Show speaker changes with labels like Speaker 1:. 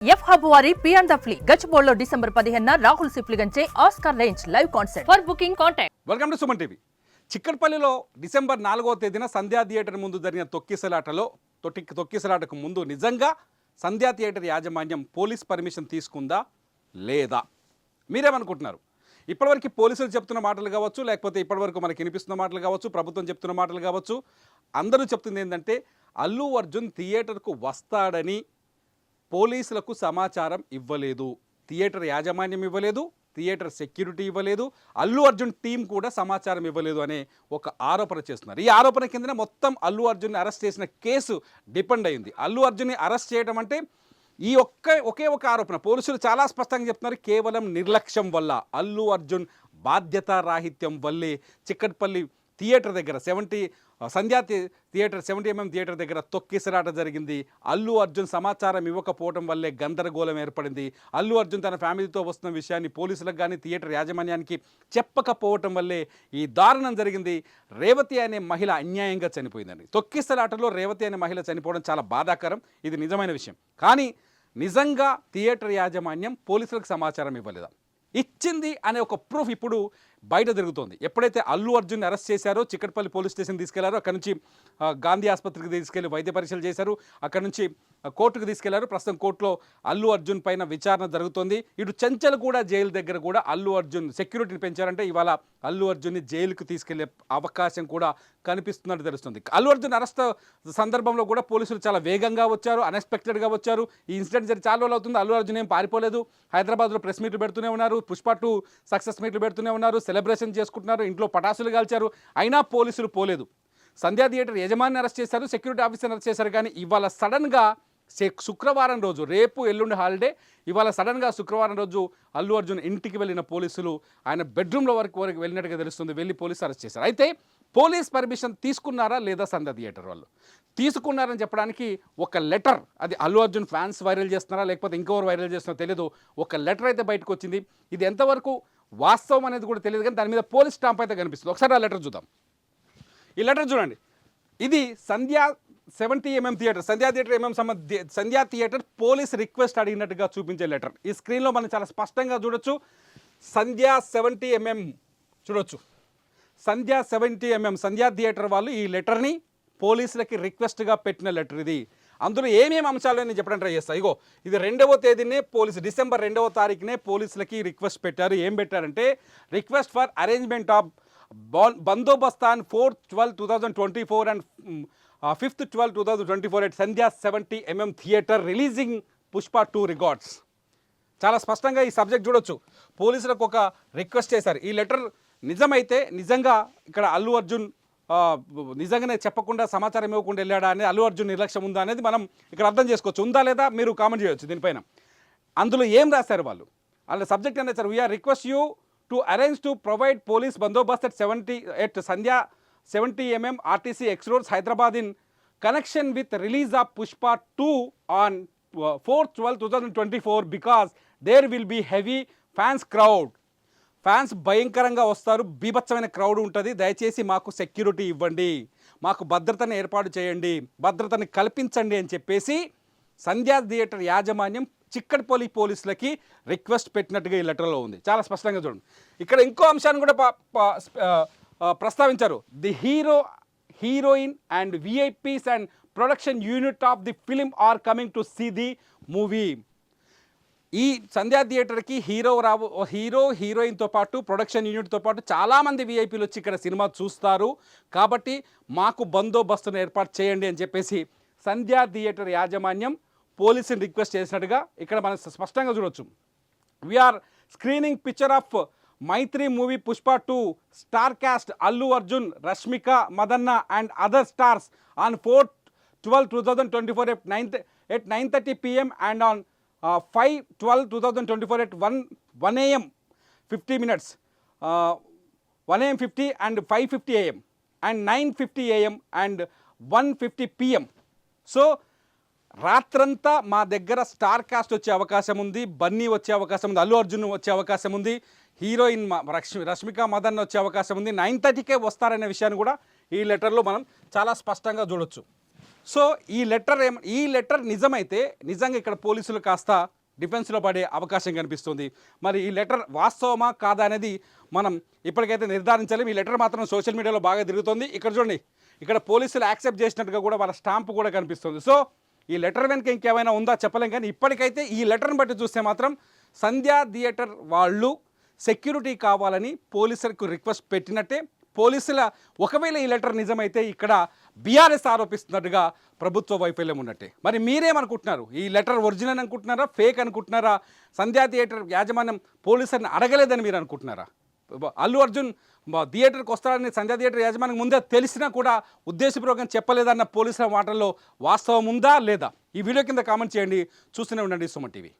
Speaker 1: F hub వారి పియాన్ ద ఫ్లీ గచ్చిబౌలిలో డిసెంబర్ 15న రాహుల్ సిప్లిగంచే Oscar range live concert. For booking contact.
Speaker 2: Welcome to Suman TV. చిక్కడపల్లిలో డిసెంబర్ 4వ తేదీన సంధ్యా థియేటర్ ముందు జరిగిన తొక్కిసలాటకు ముందు నిజంగా సంధ్యా థియేటర్ యాజమాన్యం పోలీస్ పర్మిషన్ తీసుకుందా లేదా? మీరేమనుకుంటున్నారు? ఇప్పటివరకు పోలీసులు చెప్తున్న మాటలు కావచ్చు, లేకపోతే ఇప్పటివరకు మనకి వినిపిస్తున్న మాటలు కావచ్చు, ప్రభుత్వం చెప్తున్న మాటలు కావచ్చు, అందరూ చెప్తుంది ఏంటంటే అల్లు అర్జున్ థియేటర్కు వస్తాడని పోలీసులకు సమాచారం ఇవ్వలేదు, థియేటర్ యాజమాన్యం ఇవ్వలేదు, థియేటర్ సెక్యూరిటీ ఇవ్వలేదు, అల్లు అర్జున్ టీం కూడా సమాచారం ఇవ్వలేదు అనే ఒక ఆరోపణ చేస్తున్నారు. ఈ ఆరోపణ కిందనే మొత్తం అల్లు అర్జున్ని అరెస్ట్ చేసిన కేసు డిపెండ్ అయింది. అల్లు అర్జున్ని అరెస్ట్ చేయడం అంటే ఈ ఒకే ఒక ఆరోపణ పోలీసులు చాలా స్పష్టంగా చెప్తున్నారు, కేవలం నిర్లక్ష్యం వల్ల, అల్లు అర్జున్ బాధ్యతారాహిత్యం వల్లే చిక్కడపల్లి థియేటర్ దగ్గర సంధ్యా థియేటర్ 70mm థియేటర్ దగ్గర తొక్కిసలాట జరిగింది. అల్లు అర్జున్ సమాచారం ఇవ్వకపోవడం వల్లే గందరగోళం ఏర్పడింది. అల్లు అర్జున్ తన ఫ్యామిలీతో వస్తున్న విషయాన్ని పోలీసులకు కానీ థియేటర్ యాజమాన్యానికి చెప్పకపోవటం వల్లే ఈ దారుణం జరిగింది. రేవతి అనే మహిళ అన్యాయంగా చనిపోయిందండి. తొక్కిసలాటలో రేవతి అనే మహిళ చనిపోవడం చాలా బాధాకరం, ఇది నిజమైన విషయం. కానీ నిజంగా థియేటర్ యాజమాన్యం పోలీసులకు సమాచారం ఇవ్వలేదా? ఇచ్చింది అనే ఒక ప్రూఫ్ ఇప్పుడు బయట తిరుగుతోంది. ఎప్పుడైతే అల్లు అర్జున్ అరెస్ట్ చేశారో చిక్కడపల్లి పోలీస్ స్టేషన్ తీసుకెళ్లారో, అక్కడ నుంచి గాంధీ ఆసుపత్రికి తీసుకెళ్లి వైద్య పరీక్షలు చేశారు, అక్కడ నుంచి కోర్టుకు తీసుకెళ్లారు. ప్రస్తుతం కోర్టులో అల్లు అర్జున్ పైన విచారణ జరుగుతోంది. ఇటు చెంచల్ కూడా జైలు దగ్గర కూడా అల్లు అర్జున్ సెక్యూరిటీని పెంచారంటే ఇవాళ అల్లు అర్జున్ని జైలుకు తీసుకెళ్లే అవకాశం కూడా కనిపిస్తున్నట్టు తెలుస్తుంది. అల్లు అర్జున్ అరెస్ట్ సందర్భంలో కూడా పోలీసులు చాలా వేగంగా వచ్చారు, అన్ఎక్స్పెక్టెడ్గా వచ్చారు. ఈ ఇన్సిడెంట్ జరిగి చాలా రోజులు అవుతుంది, అల్లు అర్జున్ ఏం పారిపోలేదు. హైదరాబాద్లో ప్రెస్ మీట్లు పెడుతూనే ఉన్నారు, పుష్ప 2 సక్సెస్ మీట్లు పెడుతూనే ఉన్నారు, సెలబ్రేషన్ చేసుకుంటున్నారు, ఇంట్లో పటాసులు కాల్చారు, అయినా పోలీసులు పోలేదు. సంధ్యా థియేటర్ యజమాని అరెస్ట్ చేశారు, సెక్యూరిటీ ఆఫీసర్ అరెస్ట్ చేశారు. కానీ ఇవాళ సడన్గా శుక్రవారం రోజు, రేపు ఎల్లుండి హాలిడే, ఇవాళ సడన్గా శుక్రవారం రోజు అల్లు అర్జున్ ఇంటికి వెళ్ళిన పోలీసులు ఆయన బెడ్రూమ్లో వరకు వెళ్ళినట్టుగా తెలుస్తుంది, వెళ్ళి పోలీసు అరెస్ట్ చేశారు. అయితే పోలీస్ పర్మిషన్ తీసుకున్నారా లేదా సంధ్యా థియేటర్ వాళ్ళు? తీసుకున్నారని చెప్పడానికి ఒక లెటర్, అది అల్లు అర్జున్ ఫ్యాన్స్ వైరల్ చేస్తున్నారా లేకపోతే ఇంకెవరు వైరల్ చేస్తున్నారో తెలియదు, ఒక లెటర్ అయితే బయటకు వచ్చింది. ఇది ఎంతవరకు వాస్తవం అనేది కూడా తెలియదు, కానీ దాని మీద పోలీస్ స్టాంప్ అయితే కనిపిస్తుంది. ఒకసారి ఆ లెటర్ చూద్దాం. ఈ లెటర్ చూడండి, ఇది సంధ్యా 70mm థియేటర్, సంధ్యా థియేటర్ పోలీస్ రిక్వెస్ట్ అడిగినట్టుగా చూపించే లెటర్. ఈ స్క్రీన్లో మనం చాలా స్పష్టంగా చూడొచ్చు. సంధ్యా 70mm చూడొచ్చు, సంధ్యా 70mm సంధ్యా థియేటర్ వాళ్ళు ఈ లెటర్ని పోలీసులకి రిక్వెస్ట్గా పెట్టిన లెటర్ ఇది. అందులో ఏమేమి అంశాలు నేను చెప్పడం ట్రై చేస్తాను. ఇగో ఇది 2వ తేదీనే డిసెంబర్ 2వ తారీఖునే పోలీసులకి రిక్వెస్ట్ పెట్టారు. ఏం పెట్టారంటే, request for arrangement of Bandobast on 4/12/2024 and 5/12/2024 at Sandhya 70mm theatre releasing Pushpa 2 records. చాలా స్పష్టంగా ఈ సబ్జెక్ట్ చూడొచ్చు. పోలీసులకు ఒక రిక్వెస్ట్ చేశారు. ఈ లెటర్ నిజమైతే నిజంగా ఇక్కడ అల్లు అర్జున్ నిజంగానే చెప్పకుండా సమాచారం ఇవ్వకుండా వెళ్ళాడా అనేది, అల్లు అర్జున్ నిర్లక్ష్యం ఉందా అనేది మనం ఇక్కడ అర్థం చేసుకోవచ్చు. ఉందా లేదా మీరు కామెంట్ చేయొచ్చు దీనిపైన. అందులో ఏం రాశారు వాళ్ళు? వాళ్ళ సబ్జెక్ట్ అనేది sir, we request you to arrange to provide police బందోబస్త్ at Sandhya 70mm RTC X roads Hyderabad in connection with release of Pushpa 2 on 4/12/2024 because there will be heavy fans crowd. Fans భయంకరంగా వస్తారు, బీభత్సమైన crowd ఉంటుంది, దయచేసి మాకు security ఇవ్వండి, మాకు భద్రతను ఏర్పాటు చేయండి, భద్రతని కల్పించండి అని చెప్పేసి సంధ్యా థియేటర్ యాజమాన్యం చిక్కడపల్లి పోలీసులకి రిక్వెస్ట్ పెట్టినట్టుగా ఈ లెటర్లో ఉంది. చాలా స్పష్టంగా చూడండి. ఇక్కడ ఇంకో అంశాన్ని కూడా ప్రస్తావించారు. The heroine and VIPs and production unit of the film are coming to see the movie. ఈ సంధ్యా థియేటర్కి హీరో హీరోయిన్తో పాటు ప్రొడక్షన్ యూనిట్తో పాటు చాలామంది విఐపీలు వచ్చి ఇక్కడ సినిమా చూస్తారు, కాబట్టి మాకు బందోబస్తును ఏర్పాటు చేయండి అని చెప్పేసి సంధ్యా థియేటర్ యాజమాన్యం పోలీసుని రిక్వెస్ట్ చేసినట్టుగా ఇక్కడ మనం స్పష్టంగా చూడొచ్చు. VR screening picture of Mythri movie Pushpa 2 star cast Allu Arjun, Rashmika Mandanna and other stars on 4/12/2024 at 9:30 PM and on 5/12/2024 at 1 AM 50 minutes, 1 AM 50 and 5:50 AM and 9:50 AM and 1:50 PM. So రాత్రంతా మా దగ్గర స్టార్ కాస్ట్ వచ్చే అవకాశం ఉంది, బన్నీ వచ్చే అవకాశం ఉంది, అల్లు అర్జున్ వచ్చే అవకాశం ఉంది, హీరోయిన్ రష్మిక మదన్ వచ్చే అవకాశం ఉంది, 9:30కే వస్తారనే విషయాన్ని కూడా ఈ లెటర్లో మనం చాలా స్పష్టంగా చూడొచ్చు. సో ఈ లెటర్ నిజమైతే నిజంగా ఇక్కడ పోలీసులు కాస్త డిఫెన్స్లో పడే అవకాశం కనిపిస్తుంది. మరి ఈ లెటర్ వాస్తవమా కాదా అనేది మనం ఇప్పటికైతే నిర్ధారించాలి. ఈ లెటర్ మాత్రం సోషల్ మీడియాలో బాగా తిరుగుతుంది. ఇక్కడ చూడండి, ఇక్కడ పోలీసులు యాక్సెప్ట్ చేసినట్టుగా కూడా వాళ్ళ స్టాంప్ కూడా కనిపిస్తుంది. సో ఈ లెటర్ వెనుక ఇంకేమైనా ఉందా చెప్పలేం, కానీ ఇప్పటికైతే ఈ లెటర్ని బట్టి చూస్తే మాత్రం సంధ్యా థియేటర్ వాళ్ళు సెక్యూరిటీ కావాలని పోలీసులకు రిక్వెస్ట్ పెట్టినట్టే. పోలీసుల ఒకవేళ ఈ లెటర్ నిజమైతే ఇక్కడ బీఆర్ఎస్ ఆరోపిస్తున్నట్టుగా ప్రభుత్వ వైఫల్యం ఉన్నట్టే. మరి మీరేమనుకుంటున్నారు? ఈ లెటర్ ఒరిజినల్ అనుకుంటున్నారా, ఫేక్ అనుకుంటున్నారా? సంధ్యా థియేటర్ యాజమాన్యం పోలీసులను అడగలేదని మీరు అనుకుంటున్నారా? అల్లు అర్జున్ థియేటర్కి వస్తాడని సంధ్యా థియేటర్ యాజమాన్యం ముందే తెలిసినా కూడా ఉద్దేశపూర్వకంగా చెప్పలేదన్న పోలీసుల మాటల్లో వాస్తవం ఉందా లేదా? ఈ వీడియో కింద కామెంట్ చేయండి. చూస్తూనే ఉండండి సుమన్ టీవీ.